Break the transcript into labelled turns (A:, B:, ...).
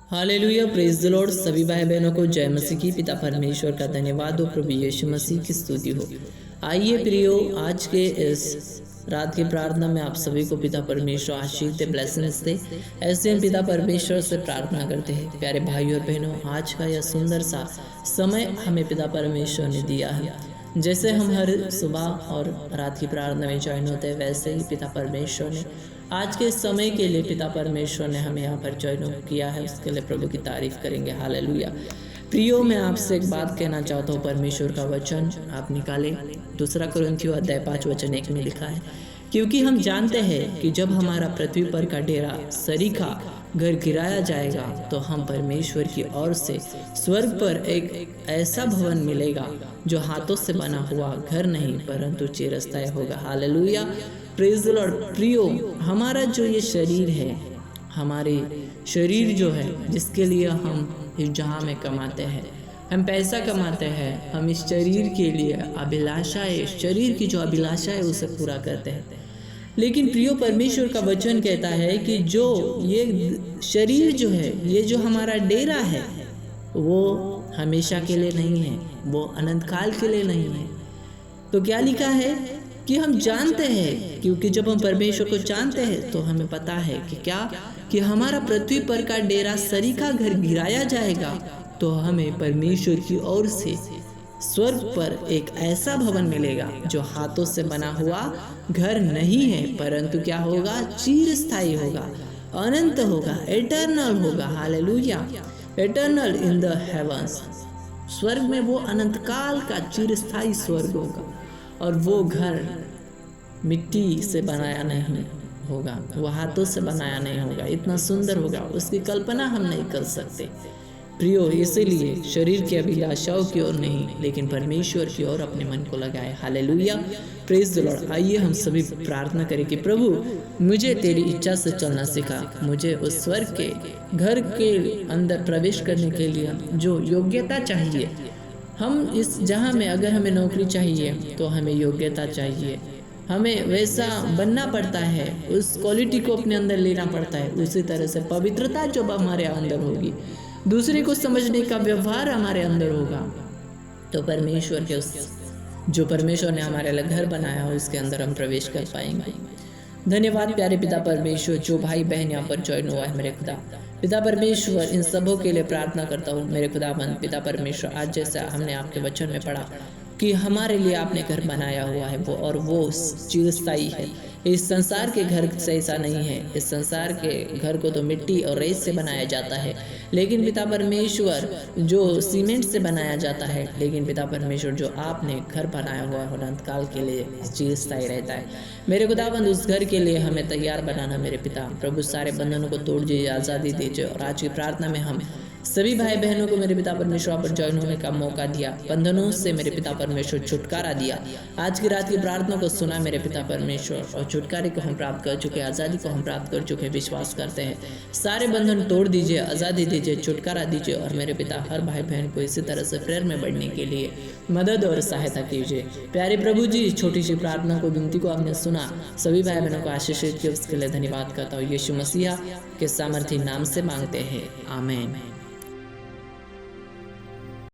A: Hallelujah, praise the Lord. सभी भाई बहनों को जय मसीह की। पिता परमेश्वर का धन्यवाद हो, प्रभु यीशु मसीह की स्तुति हो। आइए प्रियो, आज के इस रात की प्रार्थना में आप सभी को पिता परमेश्वर आशीष दे, ब्लेसिंग्स दे। ऐसे हम पिता परमेश्वर से प्रार्थना करते हैं। प्यारे भाई और बहनों, आज का यह सुंदर सा समय हमें पिता परमेश्वर ने दिया है। जैसे हम हर सुबह और रात की प्रार्थना में ज्वाइन होते हैं, वैसे ही पिता परमेश्वर ने आज के समय के लिए पिता परमेश्वर ने हमें यहाँ पर ज्वाइन किया है। उसके लिए प्रभु की तारीफ करेंगे। हालेलुया। प्रियो, मैं आपसे एक बात कहना चाहता हूँ। परमेश्वर का वचन आप निकालें। 2 कुरिन्थियों अध्याय 5 वचन 1 में लिखा है, क्योंकि हम जानते हैं कि जब हमारा पृथ्वी पर का डेरा सरीखा घर गिराया जाएगा तो हम परमेश्वर की ओर से स्वर्ग पर एक ऐसा भवन मिलेगा जो हाथों से बना हुआ घर नहीं परंतु चिरस्थायी होगा। Hallelujah, praise the Lord. प्रियो, हमारा जो ये शरीर है, हमारे शरीर जो है, जिसके लिए हम इस जहाँ में कमाते हैं, हम पैसा कमाते हैं, हम इस शरीर के लिए अभिलाषा है, शरीर की जो अभिलाषा है उसे पूरा करते हैं। लेकिन प्रियो, परमेश्वर का वचन कहता है कि जो ये शरीर जो है, ये जो हमारा डेरा है, वो हमेशा के लिए नहीं है, वो अनंत काल के लिए नहीं है। तो क्या लिखा है कि हम जानते हैं, क्योंकि जब हम परमेश्वर को जानते हैं तो हमें पता है कि क्या कि हमारा पृथ्वी पर का डेरा सरीखा घर गिराया जाएगा तो हमें परमेश्वर की ओर से स्वर्ग पर एक ऐसा भवन मिलेगा जो हाथों से बना हुआ घर नहीं है परंतु क्या होगा, चिरस्थायी होगा, अनंत होगा, एटर्नल होगा। Hallelujah, eternal in the heavens. स्वर्ग में वो अनंत काल का चिरस्थायी स्वर्ग होगा और वो घर मिट्टी से बनाया नहीं होगा, वो हाथों से बनाया नहीं होगा। इतना सुंदर होगा, उसकी कल्पना हम नहीं कर सकते। प्रियो, इसीलिए शरीर की अभिलाषाओं की ओर नहीं लेकिन परमेश्वर की ओर अपने मन को लगाए। Hallelujah, praise the Lord. आइए हम सभी प्रार्थना करें कि प्रभु, मुझे तेरी इच्छा से चलना सिखा। मुझे उस स्वर्ग के घर के अंदर प्रवेश करने के लिए जो योग्यता चाहिए, हम इस जहाँ में अगर हमें नौकरी चाहिए तो हमें योग्यता चाहिए, हमें वैसा बनना पड़ता है, उस क्वालिटी को अपने अंदर लेना पड़ता है। उसी तरह से पवित्रता जब हमारे अंदर होगी, दूसरे को समझने का व्यवहार हमारे अंदर होगा, तो परमेश्वर के उस जो परमेश्वर ने हमारे लिए घर बनाया हो उसके अंदर हम प्रवेश कर पाएंगे। धन्यवाद प्यारे पिता परमेश्वर, जो भाई बहन यहाँ पर ज्वाइन हुआ है मेरे खुदा। पिता परमेश्वर, इन सबों के लिए प्रार्थना करता हूँ मेरे खुदाबंद। पिता परमेश्वर, आज जैसा हमने आपके वचन में पढ़ा कि हमारे लिए आपने घर बनाया हुआ है वो, और वो चिरस्थायी है। इस संसार के घर से ऐसा नहीं है। इस संसार के घर को तो मिट्टी और रेत से बनाया जाता है, लेकिन पिता परमेश्वर जो सीमेंट से बनाया जाता है, लेकिन पिता परमेश्वर जो आपने घर बनाया हुआ है अनंत काल के लिए चिरस्थायी रहता है। मेरे खुदाबंद, उस घर के लिए हमें तैयार बनाना मेरे पिता। प्रभु, सारे बंधनों को तोड़ दीजिए, आज़ादी दीजिए। और आज की प्रार्थना में हम सभी भाई बहनों को मेरे पिता परमेश्वर पर ज्वाइन होने का मौका दिया, बंधनों से मेरे पिता परमेश्वर छुटकारा दिया। आज की रात की प्रार्थना को सुना मेरे पिता परमेश्वर, और छुटकारे को हम प्राप्त कर चुके, आज़ादी को हम प्राप्त कर चुके, विश्वास करते हैं। सारे बंधन तोड़ दीजिए, आज़ादी दीजिए, छुटकारा दीजिए। और मेरे पिता हर भाई बहन को इसी तरह से प्रेयर में बढ़ने के लिए मदद और सहायता कीजिए। प्यारे प्रभु जी, छोटी सी प्रार्थना को, विनती को आपने सुना, सभी भाई बहनों को आशीषित किया, उसके लिए धन्यवाद करता हूँ। यीशु मसीहा के सामर्थी नाम से मांगते हैं, आमीन।